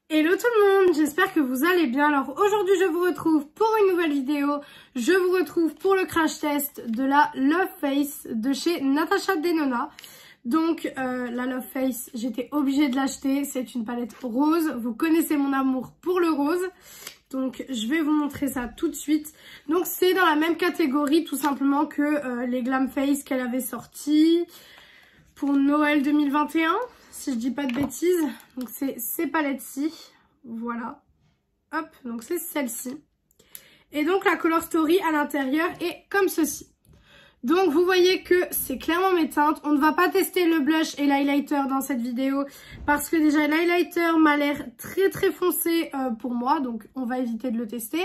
Hello tout le monde, j'espère que vous allez bien. Alors aujourd'hui je vous retrouve pour une nouvelle vidéo. Je vous retrouve pour le crash test de la Love Face de chez Natasha Denona. Donc la Love Face, j'étais obligée de l'acheter. C'est une palette rose. Vous connaissez mon amour pour le rose. Donc je vais vous montrer ça tout de suite. Donc c'est dans la même catégorie tout simplement que les Glam Face qu'elle avait sorti pour Noël 2021. Si je dis pas de bêtises. Donc c'est ces palettes-ci. Voilà. Hop, donc c'est celle-ci. Et donc la color story à l'intérieur est comme ceci. Donc vous voyez que c'est clairement mes teintes. On ne va pas tester le blush et l'highlighter dans cette vidéo. Parce que déjà l'highlighter m'a l'air très foncé pour moi. Donc on va éviter de le tester.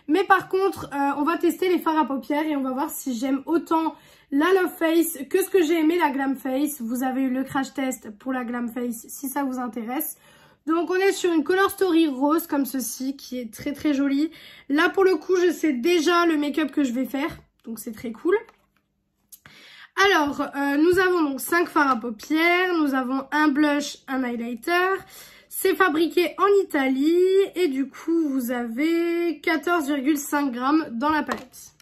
Mais par contre on va tester les fards à paupières. Et on va voir si j'aime autant la Love Face que ce que j'ai aimé la Glam Face. Vous avez eu le crash test pour la Glam Face si ça vous intéresse. Donc on est sur une color story rose comme ceci qui est très jolie. Là pour le coup je sais déjà le make-up que je vais faire. Donc c'est très cool. Alors nous avons donc 5 fards à paupières. Nous avons un blush, un highlighter. C'est fabriqué en Italie. Et du coup vous avez 14,5 grammes dans la palette.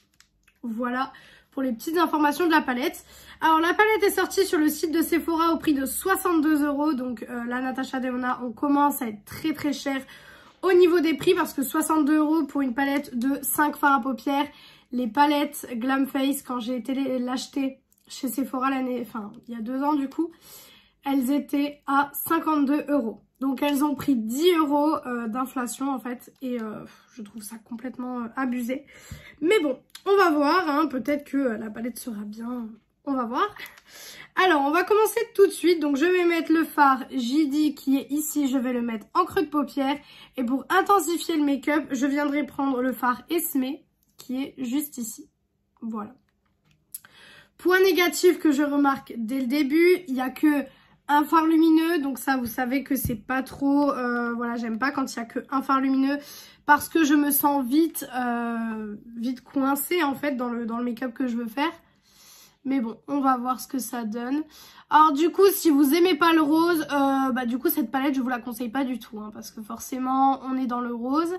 Voilà pour les petites informations de la palette. Alors la palette est sortie sur le site de Sephora au prix de 62 €. Donc la Natasha Denona, on commence à être très cher au niveau des prix. Parce que 62 € pour une palette de 5 fards à paupières. Les palettes Glam Face, quand j'ai été l'acheter chez Sephora il y a 2 ans du coup, elles étaient à 52 €. Donc elles ont pris 10 € d'inflation en fait. Et je trouve ça complètement abusé. Mais bon, on va voir, hein, peut-être que la palette sera bien, on va voir. Alors, on va commencer tout de suite. Donc, je vais mettre le fard JD qui est ici. Je vais le mettre en creux de paupière. Et pour intensifier le make-up, je viendrai prendre le fard Esme qui est juste ici. Voilà. Point négatif que je remarque dès le début, il n'y a que un fard lumineux. Donc ça, vous savez que c'est pas trop... voilà, j'aime pas quand il n'y a que un fard lumineux. Parce que je me sens vite coincée en fait dans le make-up que je veux faire. Mais bon, on va voir ce que ça donne. Alors du coup, si vous aimez pas le rose, du coup cette palette je vous la conseille pas du tout. Hein, parce que forcément on est dans le rose.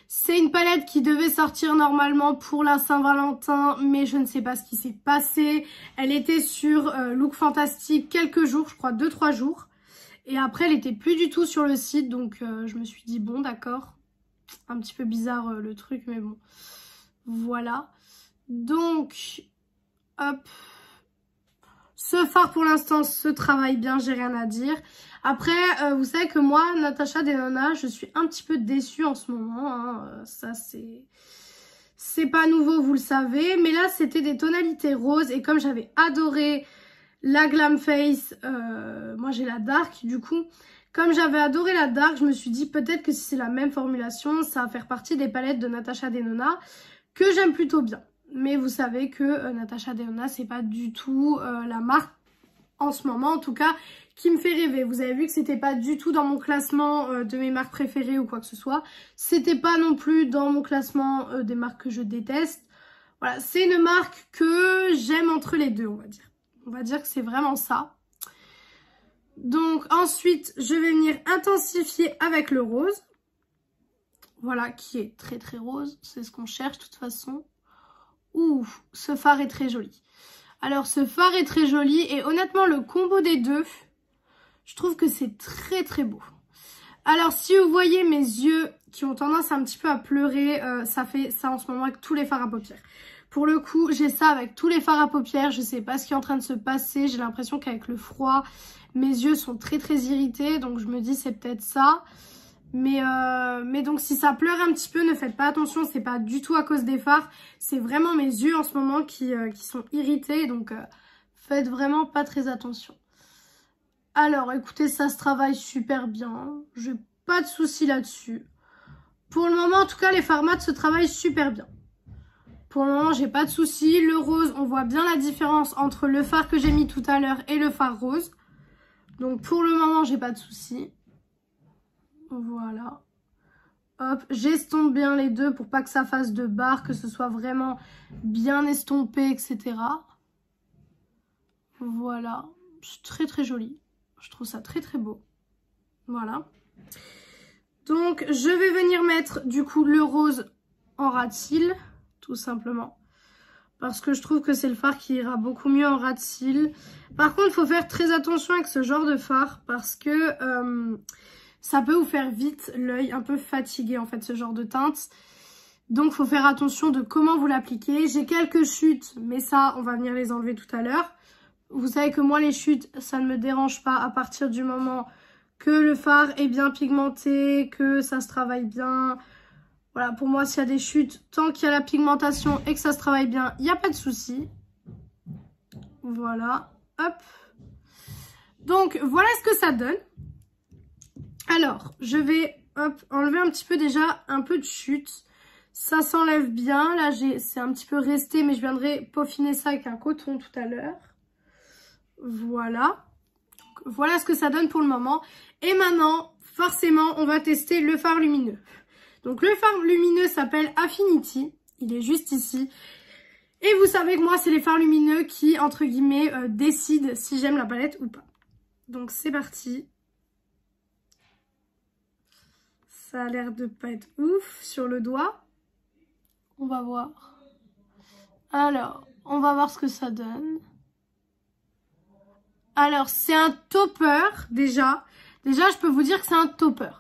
C'est une palette qui devait sortir normalement pour la Saint-Valentin. Mais je ne sais pas ce qui s'est passé. Elle était sur Look Fantastic quelques jours, je crois 2-3 jours. Et après elle était plus du tout sur le site. Donc je me suis dit bon d'accord. Un petit peu bizarre le truc, mais bon. Voilà. Donc, hop. Ce fard pour l'instant se travaille bien, j'ai rien à dire. Après, vous savez que moi, Natasha Denona, je suis un petit peu déçue en ce moment. Hein. Ça, c'est pas nouveau, vous le savez. Mais là, c'était des tonalités roses. Et comme j'avais adoré la Glam Face, moi j'ai la Dark du coup. Comme j'avais adoré la Dark, je me suis dit peut-être que si c'est la même formulation, ça va faire partie des palettes de Natasha Denona que j'aime plutôt bien. Mais vous savez que Natasha Denona, c'est pas du tout la marque, en ce moment en tout cas, qui me fait rêver. Vous avez vu que c'était pas du tout dans mon classement de mes marques préférées ou quoi que ce soit. C'était pas non plus dans mon classement des marques que je déteste. Voilà, c'est une marque que j'aime entre les deux, on va dire. On va dire que c'est vraiment ça. Donc ensuite, je vais venir intensifier avec le rose. Voilà, qui est très rose. C'est ce qu'on cherche de toute façon. Ouh, ce fard est très joli. Alors ce fard est très joli et honnêtement le combo des deux, je trouve que c'est très beau. Alors si vous voyez mes yeux qui ont tendance un petit peu à pleurer, ça fait ça en ce moment avec tous les fards à paupières. Pour le coup, j'ai ça avec tous les fards à paupières. Je sais pas ce qui est en train de se passer. J'ai l'impression qu'avec le froid, mes yeux sont très irrités. Donc je me dis c'est peut-être ça. Mais donc si ça pleure un petit peu, ne faites pas attention. C'est pas du tout à cause des fards. C'est vraiment mes yeux en ce moment qui sont irrités. Donc faites vraiment pas très attention. Alors écoutez, ça se travaille super bien. J'ai pas de soucis là-dessus. Pour le moment, en tout cas, les fards mat se travaillent super bien. Pour le moment, j'ai pas de soucis. Le rose, on voit bien la différence entre le fard que j'ai mis tout à l'heure et le fard rose. Donc pour le moment, j'ai pas de soucis. Voilà. Hop, j'estompe bien les deux pour pas que ça fasse de barre, que ce soit vraiment bien estompé, etc. Voilà. C'est très joli. Je trouve ça très beau. Voilà. Donc je vais venir mettre du coup le rose en ras de cils, tout simplement. Parce que je trouve que c'est le fard qui ira beaucoup mieux en ras de cils. Par contre, il faut faire très attention avec ce genre de fard parce que ça peut vous faire vite l'œil un peu fatigué en fait, ce genre de teinte. Donc, il faut faire attention de comment vous l'appliquez. J'ai quelques chutes, mais ça, on va venir les enlever tout à l'heure. Vous savez que moi, les chutes, ça ne me dérange pas à partir du moment que le fard est bien pigmenté, que ça se travaille bien. Voilà, pour moi, s'il y a des chutes, tant qu'il y a la pigmentation et que ça se travaille bien, il n'y a pas de souci. Voilà, hop. Donc, voilà ce que ça donne. Alors, je vais enlever un petit peu déjà un peu de chute. Ça s'enlève bien. Là, c'est un petit peu resté, mais je viendrai peaufiner ça avec un coton tout à l'heure. Voilà. Donc, voilà ce que ça donne pour le moment. Et maintenant, forcément, on va tester le fard lumineux. Donc le fard lumineux s'appelle Affinity, il est juste ici. Et vous savez que moi c'est les fards lumineux qui, entre guillemets, décident si j'aime la palette ou pas. Donc c'est parti. Ça a l'air de pas être ouf sur le doigt. On va voir. Alors, on va voir ce que ça donne. Alors c'est un topper déjà. Déjà je peux vous dire que c'est un topper.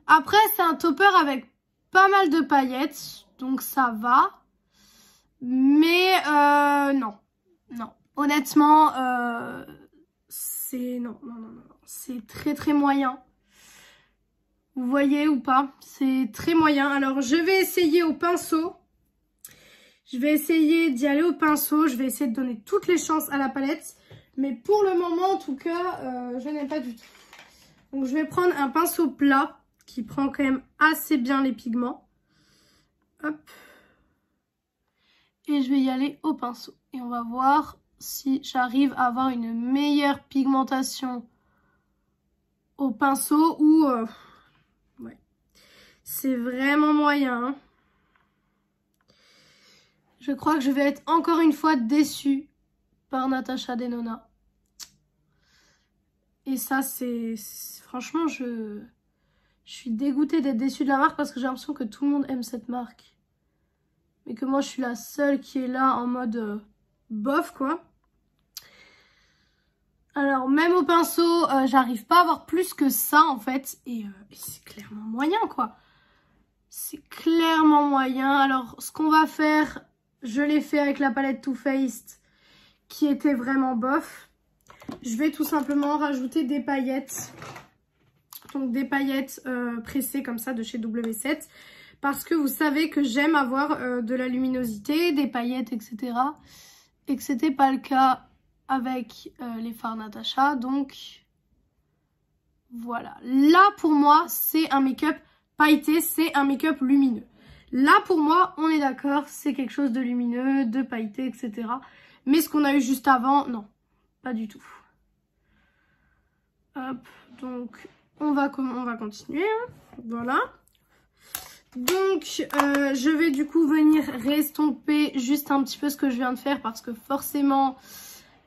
Après c'est un topper avec pas mal de paillettes, donc ça va. Mais non. Honnêtement, c'est c'est très moyen. Vous voyez ou pas? C'est très moyen. Alors je vais essayer au pinceau. Je vais essayer d'y aller au pinceau. Je vais essayer de donner toutes les chances à la palette. Mais pour le moment, en tout cas, je n'aime pas du tout. Donc je vais prendre un pinceau plat qui prend quand même assez bien les pigments. Hop. Et je vais y aller au pinceau. Et on va voir si j'arrive à avoir une meilleure pigmentation au pinceau ou... ouais. C'est vraiment moyen. Hein. Je crois que je vais être encore une fois déçue par Natasha Denona. Et ça, c'est... Franchement, je suis dégoûtée d'être déçue de la marque parce que j'ai l'impression que tout le monde aime cette marque. Mais que moi, je suis la seule qui est là en mode bof, quoi. Alors, même au pinceau, j'arrive pas à avoir plus que ça, en fait. Et c'est clairement moyen, quoi. C'est clairement moyen. Alors, ce qu'on va faire, je l'ai fait avec la palette Too Faced, qui était vraiment bof. Je vais tout simplement rajouter des paillettes. Donc, des paillettes pressées comme ça de chez W7. Parce que vous savez que j'aime avoir de la luminosité, des paillettes, etc. Et que c'était pas le cas avec les fards Natasha. Donc, voilà. Là, pour moi, c'est un make-up pailleté, c'est un make-up lumineux. Là, pour moi, on est d'accord, c'est quelque chose de lumineux, de pailleté, etc. Mais ce qu'on a eu juste avant, non, pas du tout. Hop, donc, on va continuer. Hein. Voilà. Donc, je vais du coup venir réestomper juste un petit peu ce que je viens de faire parce que forcément,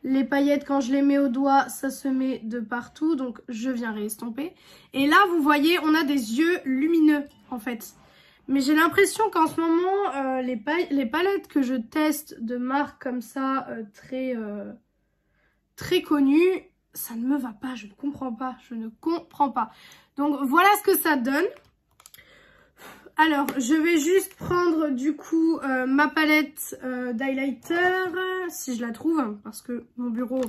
les paillettes, quand je les mets au doigt, ça se met de partout. Donc, je viens réestomper. Et là, vous voyez, on a des yeux lumineux, en fait. Mais j'ai l'impression qu'en ce moment, les palettes que je teste de marques comme ça, très connues, ça ne me va pas. Je ne comprends pas. Je ne comprends pas. Donc, voilà ce que ça donne. Alors, je vais juste prendre du coup ma palette d'highlighter, si je la trouve, parce que mon bureau,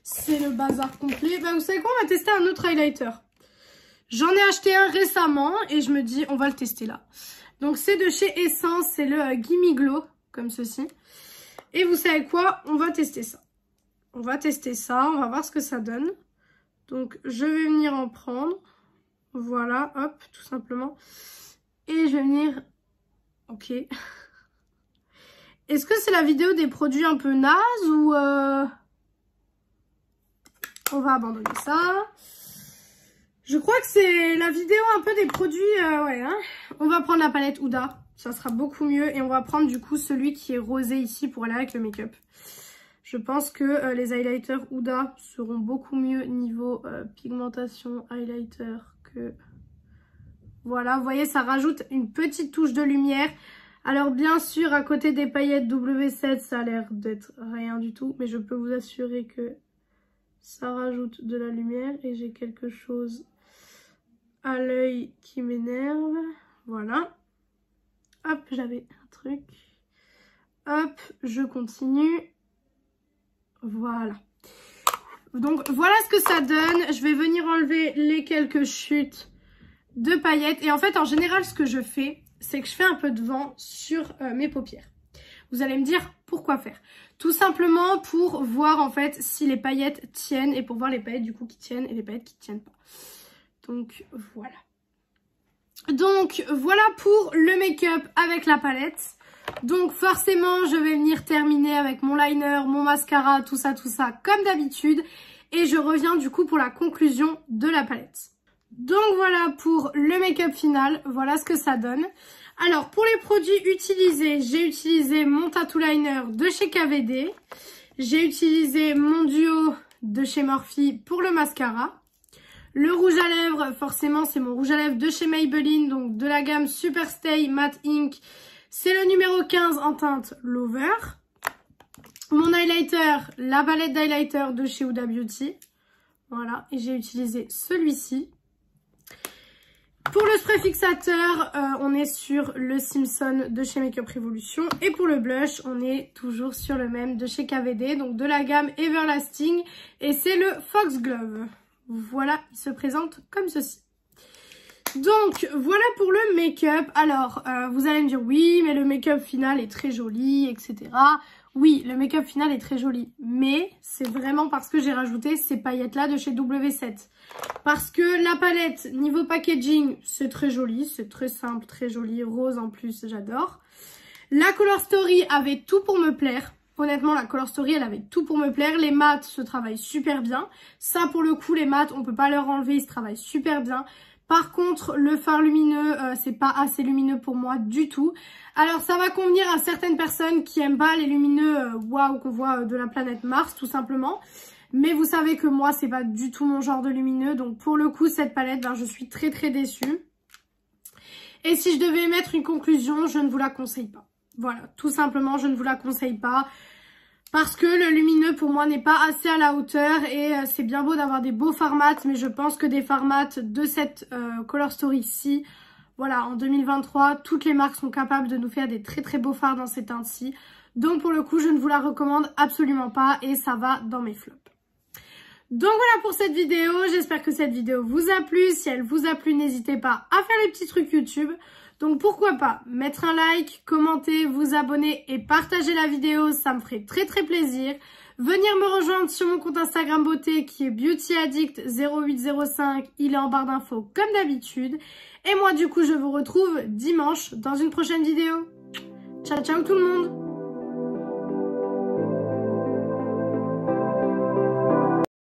c'est le bazar complet. Bah, vous savez quoi, on va tester un autre highlighter. J'en ai acheté un récemment et je me dis, on va le tester là. Donc, c'est de chez Essence, c'est le Gimme Glow, comme ceci. Et vous savez quoi, on va tester ça. On va tester ça, on va voir ce que ça donne. Donc, je vais venir en prendre. Voilà, hop, tout simplement. Et je vais venir... Ok. Est-ce que c'est la vidéo des produits un peu nazes ou... On va abandonner ça. Je crois que c'est la vidéo un peu des produits... ouais, hein. On va prendre la palette Huda. Ça sera beaucoup mieux. Et on va prendre du coup celui qui est rosé ici pour aller avec le make-up. Je pense que les highlighters Huda seront beaucoup mieux niveau pigmentation highlighter que Voilà, vous voyez, ça rajoute une petite touche de lumière. Alors bien sûr, à côté des paillettes W7, ça a l'air d'être rien du tout. Mais je peux vous assurer que ça rajoute de la lumière. Et j'ai quelque chose à l'œil qui m'énerve. Voilà. Hop, j'avais un truc. Hop, je continue. Voilà. Donc voilà ce que ça donne. Je vais venir enlever les quelques chutes de paillettes. Et en fait, en général, ce que je fais, c'est que je fais un peu de vent sur mes paupières. Vous allez me dire pourquoi faire. Tout simplement pour voir en fait si les paillettes tiennent et pour voir les paillettes du coup qui tiennent et les paillettes qui ne tiennent pas. Donc voilà. Donc voilà pour le make-up avec la palette. Donc forcément je vais venir terminer avec mon liner, mon mascara, tout ça comme d'habitude. Et je reviens du coup pour la conclusion de la palette. Donc voilà pour le make-up final, voilà ce que ça donne. Alors pour les produits utilisés, j'ai utilisé mon tattoo liner de chez KVD. J'ai utilisé mon duo de chez Morphe pour le mascara. Le rouge à lèvres, forcément c'est mon rouge à lèvres de chez Maybelline, donc de la gamme Super Stay Matte Ink. C'est le numéro 15 en teinte Lover. Mon highlighter, la palette d'highlighter de chez Huda Beauty. Voilà, et j'ai utilisé celui-ci. Pour le spray fixateur, on est sur le Simpson de chez Makeup Revolution. Et pour le blush, on est toujours sur le même de chez KVD, donc de la gamme Everlasting. Et c'est le Foxglove. Voilà, il se présente comme ceci. Donc, voilà pour le make-up. Alors, vous allez me dire, oui, mais le make-up final est très joli, etc. Oui, le make-up final est très joli, mais c'est vraiment parce que j'ai rajouté ces paillettes-là de chez W7. Parce que la palette, niveau packaging, c'est très joli, c'est très simple, très joli, rose en plus, j'adore. La Color Story avait tout pour me plaire. Honnêtement, la Color Story, elle avait tout pour me plaire. Les mats se travaillent super bien. Ça, pour le coup, les mats, on peut pas leur enlever, ils se travaillent super bien. Par contre, le fard lumineux, c'est pas assez lumineux pour moi du tout. Alors, ça va convenir à certaines personnes qui aiment pas les lumineux waouh qu'on voit de la planète Mars, tout simplement. Mais vous savez que moi, c'est pas du tout mon genre de lumineux. Donc, pour le coup, cette palette, ben, je suis très très déçue. Et si je devais mettre une conclusion, je ne vous la conseille pas. Voilà, tout simplement, je ne vous la conseille pas. Parce que le lumineux, pour moi, n'est pas assez à la hauteur. Et c'est bien beau d'avoir des beaux fards mat. Mais je pense que des fards mat de cette Color Story-ci, voilà, en 2023, toutes les marques sont capables de nous faire des très très beaux fards dans ces teintes-ci. Donc pour le coup, je ne vous la recommande absolument pas. Et ça va dans mes flops. Donc voilà pour cette vidéo. J'espère que cette vidéo vous a plu. Si elle vous a plu, n'hésitez pas à faire les petits trucs YouTube. Donc pourquoi pas mettre un like, commenter, vous abonner et partager la vidéo, ça me ferait très très plaisir. Venir me rejoindre sur mon compte Instagram beauté qui est beautyaddict0805, il est en barre d'infos comme d'habitude. Et moi du coup je vous retrouve dimanche dans une prochaine vidéo. Ciao ciao tout le monde!